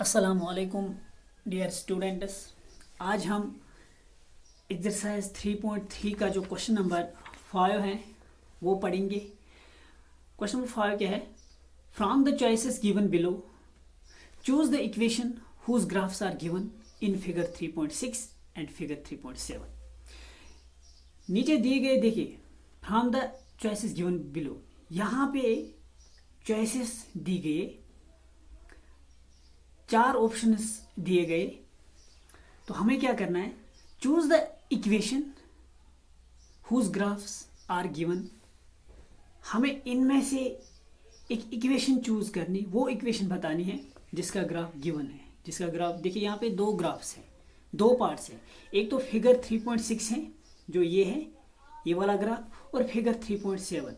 अस्सलामुअलैकुम dear students. आज हम एक्सरसाइज 3.3 का जो क्वेश्चन नंबर 5 है वो पढ़ेंगे। क्वेश्चन नंबर 5 क्या है? From the choices given below choose the equation whose graphs are given in figure 3.6 and figure 3.7। नीचे दिए गए देखिए, from the choices given below, यहाँ पे चॉइसेस दी गए, 4 ऑप्शंस दिए गए। तो हमें क्या करना है? Choose the equation whose graphs are given. हमें इनमें से एक इक्वेशन चूज करनी, वो इक्वेशन बतानी है जिसका ग्राफ गिवन है। जिसका ग्राफ देखिए, यहाँ पे 2 ग्राफ्स हैं, 2 पार्ट्स हैं। एक तो फिगर 3.6 है जो ये है, ये वाला ग्राफ, और फिगर 3.7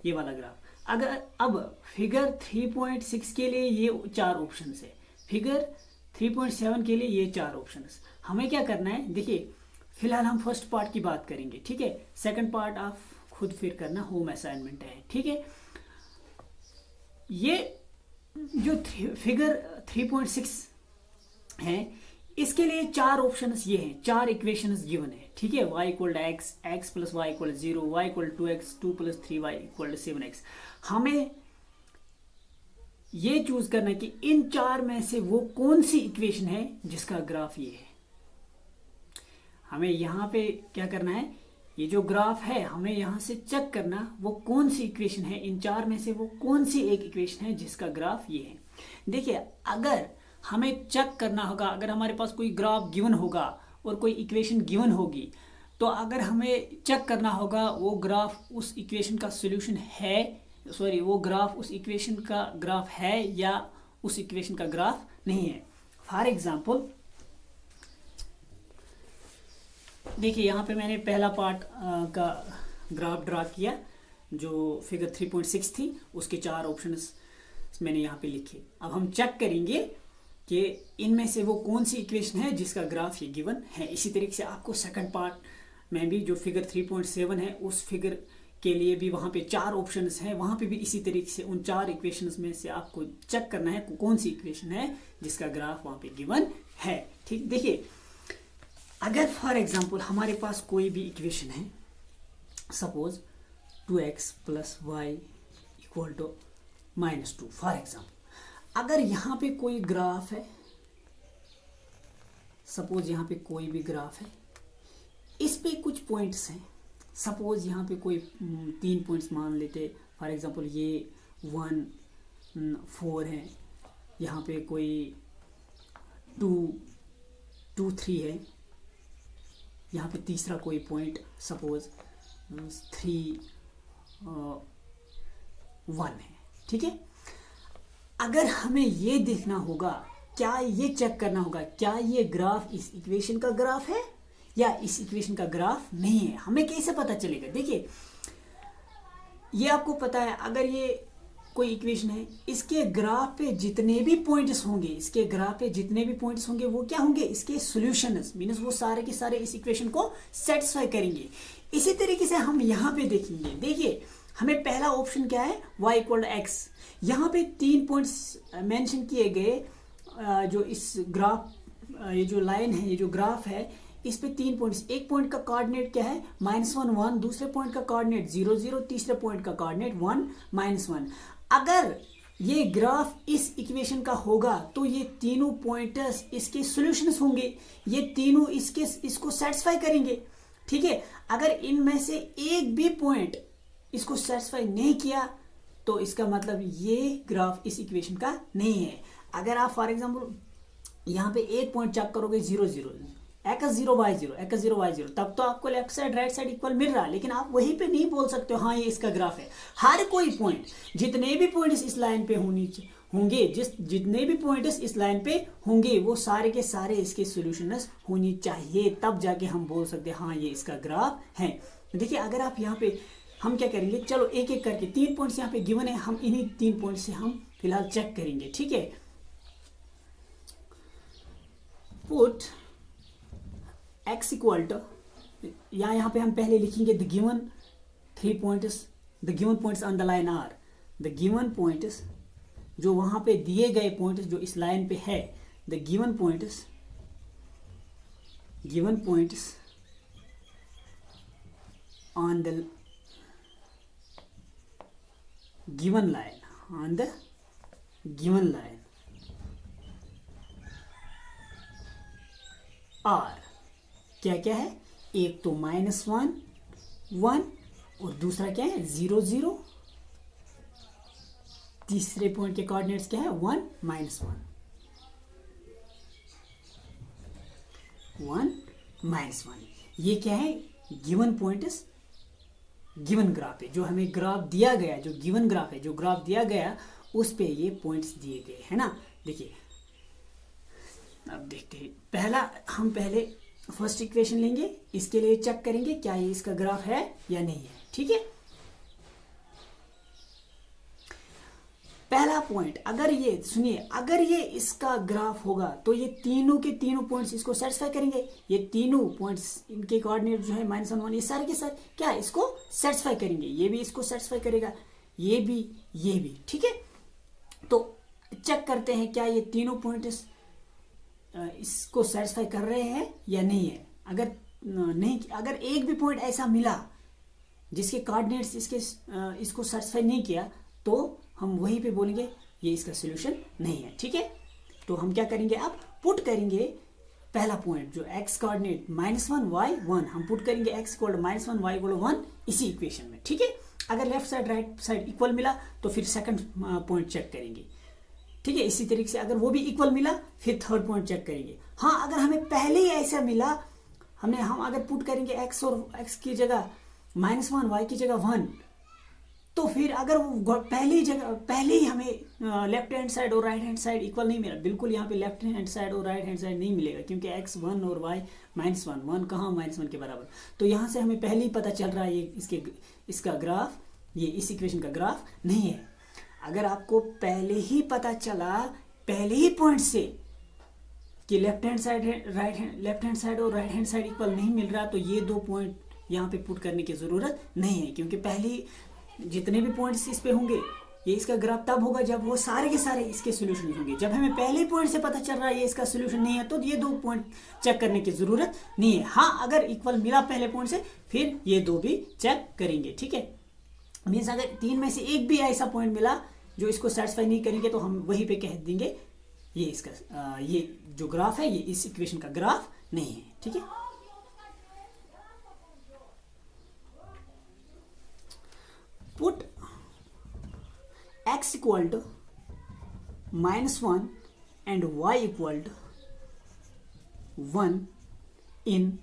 ये वाला ग्राफ। अगर अब फिगर 3.6 के लिए ये 4 ऑप्शन है, फिगर 3.7 के लिए ये 4 ऑप्शन। हमें क्या करना है? देखिए, फिलहाल हम फर्स्ट पार्ट की बात करेंगे, ठीक है। सेकंड पार्ट आप खुद फिर करना, होम असाइनमेंट है, ठीक है। ये जो फिगर 3.6 है, इसके लिए 4 ऑप्शंस ये हैं, 4 इक्वेशंस गिवन है, ठीक है। y equal to x, x plus y equal 0, y equal to x, 2 plus 3y equal to 7x। हमें ये चूज करना है कि इन 4 में से वो कौन सी इक्वेशन है जिसका ग्राफ ये है। हमें यहाँ पे क्या करना है? ये जो ग्राफ है, हमें यहाँ से चेक करना वो कौन सी इक्वेशन है, इन 4 में से वो कौन सी एक इक्वेशन है जिसका ग्राफ ये है। देखिए, अगर हमें चेक करना होगा, अगर हमारे पास कोई ग्राफ गिवन होगा और कोई इक्वेशन गिवन होगी, तो अगर हमें चेक करना होगा वो ग्राफ उस इक्वेशन का सॉल्यूशन है, सॉरी, वो ग्राफ उस इक्वेशन का ग्राफ है या उस इक्वेशन का ग्राफ नहीं है। फॉर एग्जांपल देखिए, यहाँ पे मैंने पहला पार्ट का ग्राफ ड्रा किया जो फिगर 3.6 थी, उसके 4 ऑप्शंस मैंने यहाँ पे लिखे। अब हम चेक करेंगे कि इनमें से वो कौन सी इक्वेशन है जिसका ग्राफ ये गिवन है। इसी तरीके से आपको सेकंड पार्ट में भी जो फिगर 3.7 है, उस फिगर के लिए भी वहाँ पे 4 ऑप्शंस हैं, वहाँ पे भी इसी तरीके से उन 4 इक्वेशंस में से आपको चेक करना है कौन सी इक्वेशन है जिसका ग्राफ वहाँ पे गिवन है, ठीक। देखिए, अगर फॉर एग्जांपल हमारे पास कोई भी इक्वेशन है, suppose 2x plus y equal to -2, for example. अगर यहाँ पे कोई ग्राफ है, सपोज यहाँ पे कोई भी ग्राफ है, इस पे कुछ पॉइंट्स हैं, सपोज यहाँ पे कोई 3 पॉइंट्स मान लेते, फॉर एग्जांपल ये 1, 4 है, यहाँ पे कोई 2, 2, 3 है, यहाँ पे तीसरा कोई पॉइंट सपोज 3, 1 है, ठीक है। अगर हमें ये देखना होगा, क्या ये चेक करना होगा, क्या ये ग्राफ इस इक्वेशन का ग्राफ है या इस इक्वेशन का ग्राफ नहीं है, हमें कैसे पता चलेगा? देखिए, ये आपको पता है, अगर ये कोई इक्वेशन है, इसके ग्राफ पे जितने भी पॉइंट्स होंगे, इसके ग्राफ पे जितने भी पॉइंट्स होंगे वो क्या होंगे? इसके सॉल्यूशंस, मींस वो सारे के सारे इस इक्वेशन को सेटिस्फाई करेंगे। इसी तरीके से हम यहाँ पे देखेंगे। देखिए, हमें पहला ऑप्शन क्या है? y equal to x. यहाँ पे 3 पॉइंट्स मेंशन किए गए, जो इस ग्राफ, ये जो लाइन है, ये जो ग्राफ है, इस पे 3 पॉइंट्स। एक पॉइंट का कोऑर्डिनेट क्या है? -1, 1, दूसरे पॉइंट का कोऑर्डिनेट 0, 0, तीसरे पॉइंट का कोऑर्डिनेट 1, -1। अगर ये ग्राफ इस इक्वेशन का होगा तो ये तीनों पॉइंटर्स इसके सॉल्यूशंस होंगे, ये तीनों इसको सेटिस्फाई करेंगे, ठीक है। अगर इनमें से एक भी पॉइंट इसको सेटिस्फाई नहीं किया तो इसका मतलब ये ग्राफ इस इक्वेशन का नहीं है। अगर आप फॉर एग्जांपल यहाँ पे एक पॉइंट चेक करोगे 0, 0, x 0 y 0, x 0 y 0, तब तो आपको left side right side equal मिल रहा है, लेकिन आप वहीं पे नहीं बोल सकते हो हाँ ये इसका ग्राफ है। हर कोई पॉइंट, जितने भी पॉइंट्स इस लाइन पे होंगे, जितने भी पॉइंट्स इस लाइन पे होंगे, वो सारे के सारे इसके सॉल्यूशंस होनी चाहिए, तब जाके हम बोल सकते हैं हाँ ये इसका ग्राफ है। देखिए, अगर आप यहाँ पे, हम क्या करेंगे, चलो एक एक करके 3 पॉइंट्स यहाँ पे गिवन है, हम इन्हीं 3 पॉइंट से हम फिलहाल चेक करेंगे, ठीक है। पुट x इक्वल टू, यहाँ पे हम पहले लिखेंगे the given 3 points, the given points on the line are, the given points जो वहां पे दिए गए पॉइंट्स जो इस लाइन पे है, the given points on the given line are क्या क्या है, एक तो -1 1 और दूसरा क्या है 0 0, तीसरे पॉइंट के कोऑर्डिनेट्स क्या है 1 -1 1 -1। ये क्या है, गिवन पॉइंट्स, गिवन ग्राफ है, जो हमें ग्राफ दिया गया, जो गिवन ग्राफ है, जो ग्राफ दिया गया उस पे ये पॉइंट्स दिए गए है ना। देखिए अब देखते हैं, हम पहले फर्स्ट इक्वेशन लेंगे, इसके लिए चेक करेंगे क्या ये इसका ग्राफ है या नहीं है, ठीक है। पहला पॉइंट, अगर ये सुनिए, अगर ये इसका ग्राफ होगा तो ये तीनों के तीनों पॉइंट्स इसको सेटिस्फाई करेंगे। ये तीनों पॉइंट्स, इनके कोऑर्डिनेट जो है -1 1, ये सारे के सारे क्या इसको सेटिस्फाई करेंगे। ये भी इसको सेटिस्फाई करेगा, ये भी, ठीक है। तो चेक करते हैं क्या ये तीनों पॉइंट्स इसको सेटिस्फाई कर रहे हैं या नहीं है। अगर नहीं, अगर एक भी पॉइंट ऐसा मिला जिसके कोऑर्डिनेट्स इसको सेटिस्फाई नहीं किया, तो हम वहीं पे बोलेंगे ये इसका सॉल्यूशन नहीं है, ठीक है। तो हम क्या करेंगे, अब पुट करेंगे पहला पॉइंट जो x कोऑर्डिनेट -1 y 1, हम पुट करेंगे x इक्वल -1 y इक्वल 1 इसी इक्वेशन में, ठीक है। अगर left side right side equal मिला तो फिर सेकंड पॉइंट चेक करेंगे, ठीक है। इसी तरीके से अगर वो भी इक्वल मिला फिर थर्ड पॉइंट चेक करेंगे। हाँ, अगर हमें पहले ही ऐसा मिला, हम अगर पुट करेंगे x और x की जगह -1 y की जगह 1, तो फिर अगर वो पहले ही हमें लेफ्ट हैंड साइड और राइट हैंड साइड इक्वल नहीं मिला, बिल्कुल यहाँ पे लेफ्ट हैंड साइड और राइट हैंड साइड नहीं मिलेगा, क्योंकि x 1 और y -1 1 कहाँ -1 के बराबर। तो यहाँ से हमें पहले ही पता चल रहा है ये इसका ग्राफ, ये इस इक्वेशन का ग्राफ नहीं है। अगर आपको पहले ही पता चला, पहले ही पॉइंट से कि लेफ्ट हैंड साइड और राइट हैंड साइड इक्वल नहीं मिल रहा, तो ये दो पॉइंट यहाँ पे पुट करने की जरूरत नहीं है, क्योंकि पहले जितने भी पॉइंट्स इस पे होंगे, ये इसका ग्राफ तब होगा जब वो सारे के सारे इसके सॉल्यूशन होंगे। जब हमें पहले पॉइंट से पता चल रहा है ये इसका सॉल्यूशन नहीं है, तो ये दो पॉइंट चेक करने की जरूरत नहीं है। हाँ, अगर इक्वल मिला पहले पॉइंट से, फिर ये दो भी चेक करेंगे, ठीक है। मीन्स अगर तीन में से एक भी ऐसा पॉइंट मिला जो इसको सेटिस्फाई नहीं करेंगे, तो हम वहीं पे कह देंगे ये इसका ये जो ग्राफ है ये इस इक्वेशन का ग्राफ नहीं है, ठीक है। Put x equal to -1 and y equal to 1 in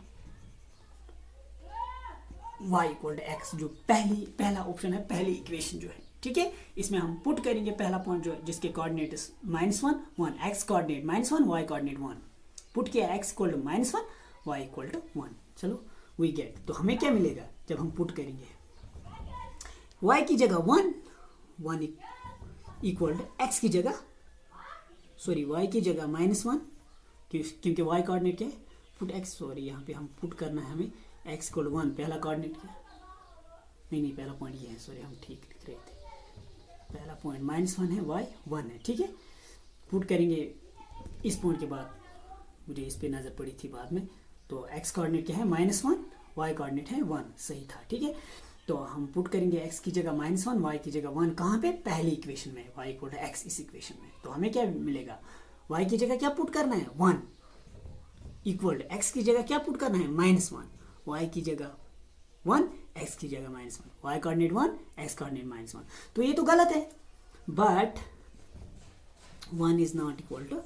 y equal to x, जो पहला ऑप्शन है, पहली इक्वेशन जो है, ठीक है। इसमें हम पुट करेंगे पहला पॉइंट जो जिसके coordinate -1 1, x coordinate -1 y coordinate 1, put किया x equal to -1 y equal to 1। चलो वी गेट, तो हमें क्या मिलेगा जब हम पुट करेंगे, y की जगह 1 इक्वल टू x की जगह, सॉरी y की जगह -1, क्योंकि y कोऑर्डिनेट क्या है, पुट x, सॉरी यहाँ पे हम पुट करना है हमें x इक्वल 1, पहला कोऑर्डिनेट क्या, नहीं पहला पॉइंट ये है, सॉरी हम ठीक लिख रहे थे, पहला पॉइंट -1 है, y 1 है, ठीक है। पुट करेंगे इस पॉइंट के बाद, मुझे इस पे नजर पड़ी थी बाद में, तो x कोऑर्डिनेट क्या है -1, y कोऑर्डिनेट है 1, सही था, ठीक है। तो हम पुट करेंगे x की जगह -1 y की जगह 1, कहाँ पे, पहली इक्वेशन में, y इक्वल टू x इस इक्वेशन में। तो हमें क्या मिलेगा, y की जगह क्या पुट करना है 1 इक्वल टू x की जगह क्या पुट करना है -1, y की जगह 1 x की जगह -1, y कोऑर्डिनेट 1 x कोऑर्डिनेट -1। तो ये तो गलत है, but 1 is not equal to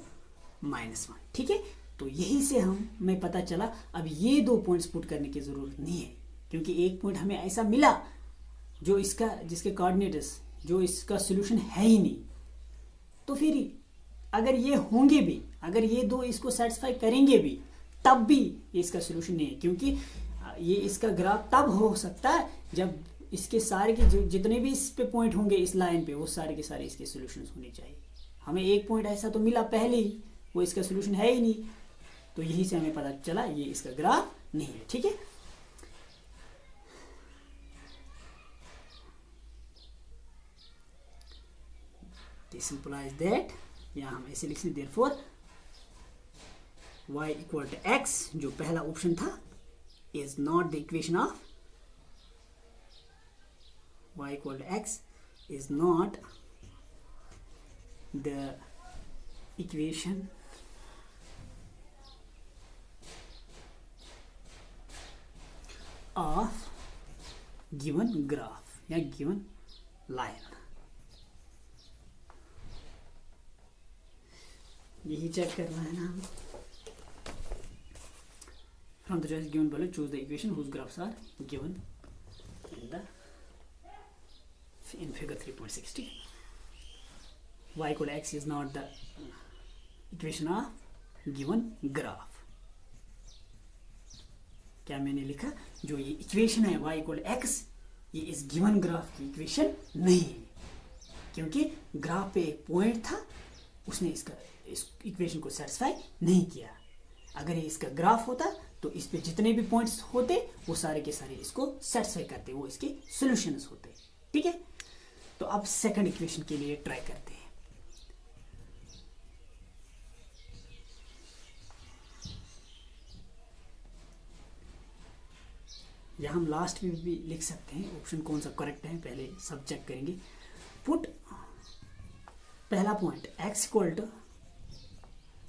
-1, ठीक है। तो यही से हमें पता चला अब ये दो पॉइंट्स पुट करने की जरूरत नहीं है, क्योंकि एक पॉइंट हमें ऐसा मिला जो जिसके कोऑर्डिनेट्स जो इसका सॉल्यूशन है ही नहीं। तो फिर अगर ये होंगे भी, अगर ये दो इसको सेटिस्फाई करेंगे भी, तब भी ये इसका सॉल्यूशन नहीं है, क्योंकि ये इसका ग्राफ तब हो सकता है जब इसके सारे के जितने भी इस पे पॉइंट होंगे इस लाइन पे, वो सारे के सारे इसके सॉल्यूशन होने चाहिए। हमें एक पॉइंट ऐसा तो मिला पहले ही, वो इसका सॉल्यूशन है ही नहीं, तो यही से हमें पता चला ये इसका ग्राफ नहीं है, ठीक है। दिस इंप्लाइज दैट, यहाँ हम ऐसे लिख लें therefore y equal to x, जो पहला ऑप्शन था, is not the equation of y equal to x is not the equation of given graph या गिवन लाइन। यही चेक करना है ना हमें। From the choice given below, choose the equation whose graphs are given in figure 3.60. y equal to x is not the equation of given graph. क्या मैंने लिखा, जो ये इक्वेशन है y equal to x, ये इस गिवन ग्राफ की equation नहीं है, क्योंकि ग्राफ पे एक पॉइंट था, उसने इस इक्वेशन को सेटिस्फाई नहीं किया। अगर ये इसका ग्राफ होता तो इस पे जितने भी पॉइंट्स होते वो सारे के सारे इसको सेटिस्फाई करते, वो इसके सॉल्यूशंस होते। ठीक है, तो अब सेकंड इक्वेशन के लिए ट्राई करते हैं। या हम लास्ट में भी लिख सकते हैं ऑप्शन कौन सा करेक्ट है, पहले सब चेक करेंगे। पुट पहला point x equal to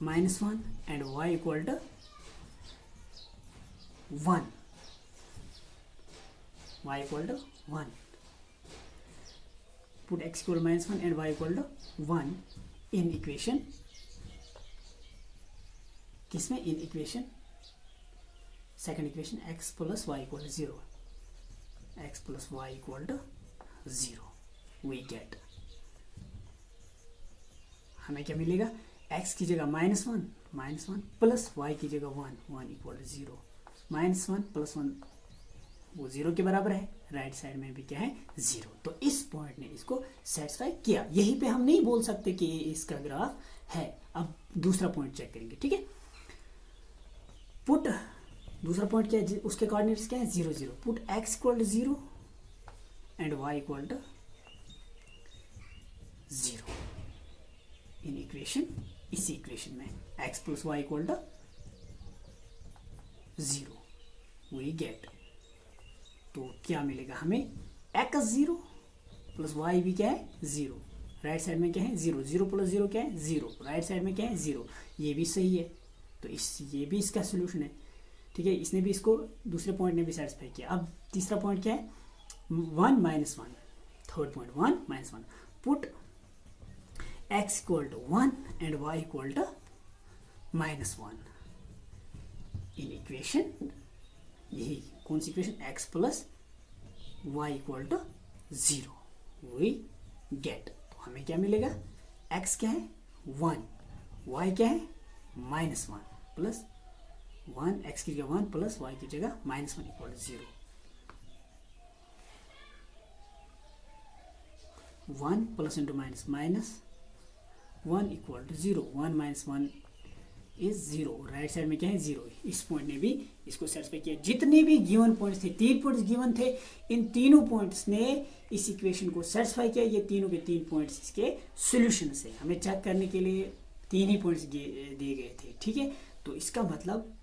-1 and y equal to 1, y equal to 1, put x equal -1 and y equal to 1 in equation, किसमें, in equation second equation x plus y equal to 0, x plus y equal to 0, we get, हमें क्या मिलेगा, x की जगह -1 plus y की जगह 1 equal to 0, -1 plus 1 वो 0 के बराबर है, राइट साइड में भी क्या है 0। तो इस पॉइंट ने इसको सेटिस्फाई किया। यहीं पे हम नहीं बोल सकते कि ये इसका ग्राफ है। अब दूसरा पॉइंट चेक करेंगे। ठीक है, पुट दूसरा पॉइंट क्या है, उसके कोऑर्डिनेट्स क्या है 0 0, put x equal to 0 and y equal to 0 in equation, इसी इक्वेशन में x plus y equal to 0, we get, तो क्या मिलेगा हमें, x 0 प्लस y भी क्या है 0, राइट साइड में क्या है 0, 0 प्लस 0 क्या है 0, राइट साइड में क्या है 0, ये भी सही है, तो ये भी इसका सोल्यूशन है। ठीक है, इसने भी इसको, दूसरे पॉइंट ने भी सेटिस्फाई किया। अब तीसरा पॉइंट क्या है, 1 -1, third point 1 -1, put x equal to 1 and y equal to -1 in equation, यही कौन सी equation, x plus y equal to 0, we get, तो हमें क्या मिलेगा, x क्या है 1, y क्या है -1 प्लस 1, x की जगह 1 प्लस y की जगह -1 equal to 0, 1 plus into minus, -1 equal to 0, 1 - 1 is 0, right side में क्या है 0। इस पॉइंट ने भी इसको सेटिस्फाई किया। जितने भी गिवन पॉइंट्स थे, 3 पॉइंट्स गिवन थे, इन तीनों पॉइंट्स ने इस इक्वेशन को सेटिस्फाई किया। ये तीनों के 3 पॉइंट्स इसके सॉल्यूशन है। हमें चेक करने के लिए 3 ही पॉइंट्स दिए गए थे। ठीक है, तो इसका मतलब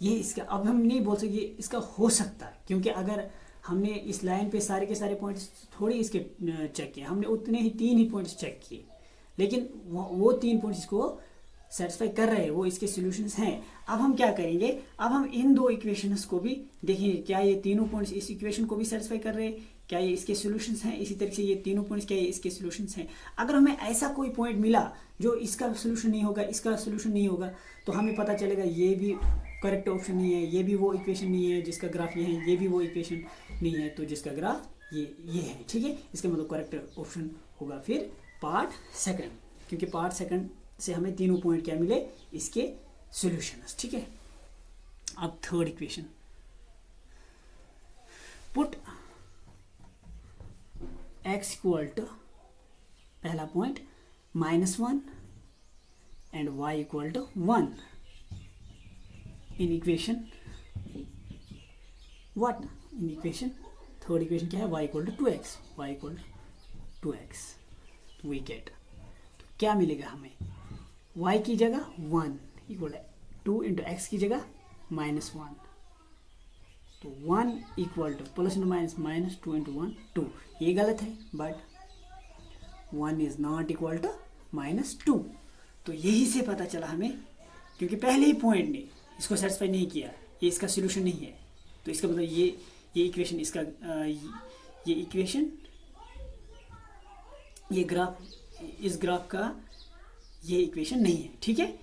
ये इसका, अब हम नहीं बोल सकते इसका हो सकता है, क्योंकि अगर हमने इस लाइन पे सारे के सारे पॉइंट्स थोड़ी इसके चेक किए, हमने उतने ही 3 ही पॉइंट्स चेक किए, लेकिन वो 3 पॉइंट्स इसको सेटिस्फाई कर रहे हैं, वो इसके सॉल्यूशंस हैं। अब हम क्या करेंगे, अब हम इन 2 इक्वेशंस को भी देखेंगे, क्या ये तीनों पॉइंट्स इस इक्वेशन को भी सेटिस्फाई कर रहे हैं, क्या ये इसके सॉल्यूशंस हैं। इसी तरह से ये तीनों पॉइंट्स क्या ये इसके सॉल्यूशंस हैं। अगर हमें ऐसा कोई पॉइंट मिला जो इसका सॉल्यूशन नहीं होगा, इसका सॉल्यूशन नहीं होगा, तो हमें पता चलेगा ये भी करेक्ट ऑप्शन नहीं है, ये भी वो इक्वेशन नहीं है जिसका ग्राफ ये है, ये भी वो इक्वेशन नहीं है तो जिसका ग्राफ ये है। ठीक है, इसका मतलब करेक्ट ऑप्शन होगा फिर पार्ट सेकंड, क्योंकि पार्ट सेकंड से हमें तीनों पॉइंट क्या मिले, इसके सॉल्यूशंस। ठीक है, अब third equation, put x equal to पहला point -1 and y equal to 1 in equation what, in equation third equation क्या है, y equal to 2x, y equal to 2x। We get, तो क्या मिलेगा हमें, y की जगह 1 इक्वल 2 इंटू एक्स की जगह -1, तो 1 equal to plus into minus minus 2 into 1 2, ये गलत है, but 1 is not equal to -2। तो यही से पता चला हमें, क्योंकि पहले ही पॉइंट ने इसको सेटिस्फाई नहीं किया, ये इसका सोल्यूशन नहीं है, तो इसका मतलब ये इक्वेशन इसका ये इक्वेशन, ये ग्राफ, इस ग्राफ का ये इक्वेशन नहीं है, ठीक है,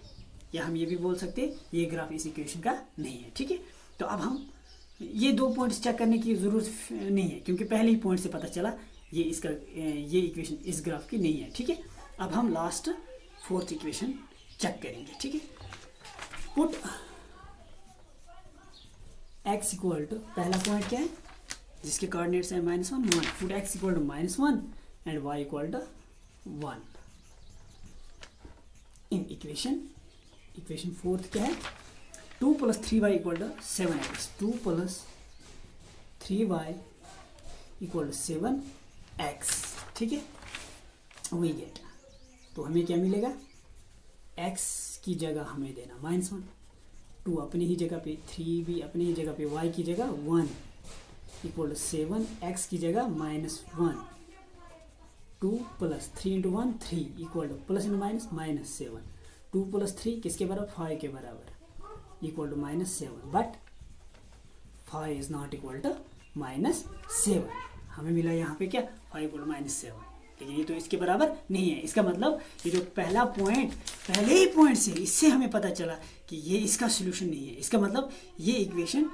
या हम ये भी बोल सकते हैं ये ग्राफ इस इक्वेशन का नहीं है, ठीक है। तो अब हम ये 2 पॉइंट्स चेक करने की ज़रूरत नहीं है, क्योंकि पहले ही पॉइंट से पता चला ये इसका ये इक्वेशन इस ग्राफ की नहीं है, ठीक है। अब हम लास्ट 4th इक्वेशन चेक करेंगे, ठीक है। पुट x इक्वल टू, पहला पॉइंट क्या है जिसके कोऑर्डिनेट्स है -1 1, put x equal to -1 and y equal to 1 in equation 4th क्या है, 2 + 3y equal to 7x, 2 + 3y equal to 7x, ठीक है, वी गेट, तो हमें क्या मिलेगा, x की जगह हमें देना -1, 2 अपनी ही जगह पे, 3 भी अपनी ही जगह पे, y की जगह 1 इक्वल टू 7, x की जगह -1, 2 + 3 into 1 3 equal to plus into minus 7, 2 + 3 किसके बराबर, 5 के बराबर equal to -7, but 5 is not equal to -7, हमें मिला यहाँ पे क्या, 5 इक्वल टू -7, लेकिन ये तो इसके बराबर नहीं है। इसका मतलब ये जो पहला पॉइंट, पहले ही पॉइंट से इससे हमें पता चला कि ये इसका सोल्यूशन नहीं है, इसका मतलब ये इक्वेशन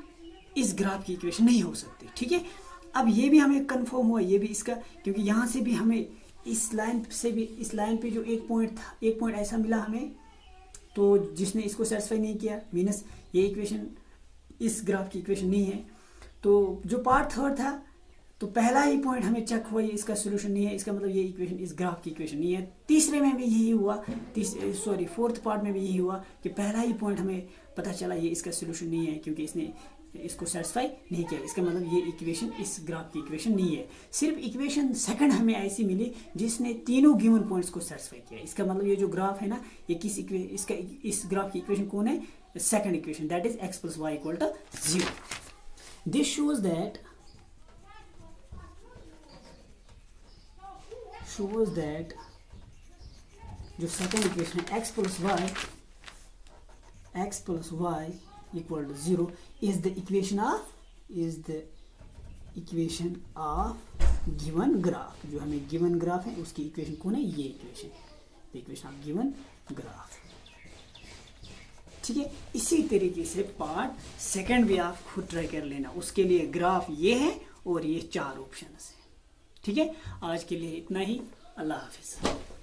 इस ग्राफ की इक्वेशन नहीं हो सकती, ठीक है। अब ये भी हमें कंफर्म हुआ, ये भी इसका, क्योंकि यहाँ से भी हमें इस लाइन से भी, इस लाइन पे जो एक पॉइंट था, एक पॉइंट ऐसा मिला हमें, तो जिसने इसको सेटिस्फाई नहीं किया, मीनस ये इक्वेशन इस ग्राफ की इक्वेशन नहीं है। तो जो पार्ट 3rd था, तो पहला ही पॉइंट हमें चेक हुआ ये इसका सोल्यूशन नहीं है, इसका मतलब ये इक्वेशन इस ग्राफ की इक्वेशन नहीं है। तीसरे में भी यही हुआ, 4th पार्ट में भी यही हुआ कि पहला ही पॉइंट हमें पता चला ये इसका सोल्यूशन नहीं है, क्योंकि इसने इसको सेटिस्फाई नहीं किया, इसका मतलब ये इक्वेशन इस ग्राफ की इक्वेशन नहीं है। सिर्फ इक्वेशन 2nd हमें ऐसी मिली जिसने तीनों गिवन पॉइंट्स को सेटिस्फाई किया, इसका मतलब ये जो ग्राफ है ना, ये किस इसका इस ग्राफ की इक्वेशन कौन है, 2nd equation, that is x + y equal to 0। This shows that जो 2nd इक्वेशन है x + y equal to 0 is the equation of given graph। जो हमें given graph है उसकी इक्वेशन कौन है, ये equation, the equation of given graph, ठीक है। इसी तरीके से पार्ट 2nd भी आप खुद ट्राई कर लेना, उसके लिए ग्राफ ये है और ये 4 ऑप्शंस है, ठीक है। आज के लिए इतना ही, अल्लाह हाफिज।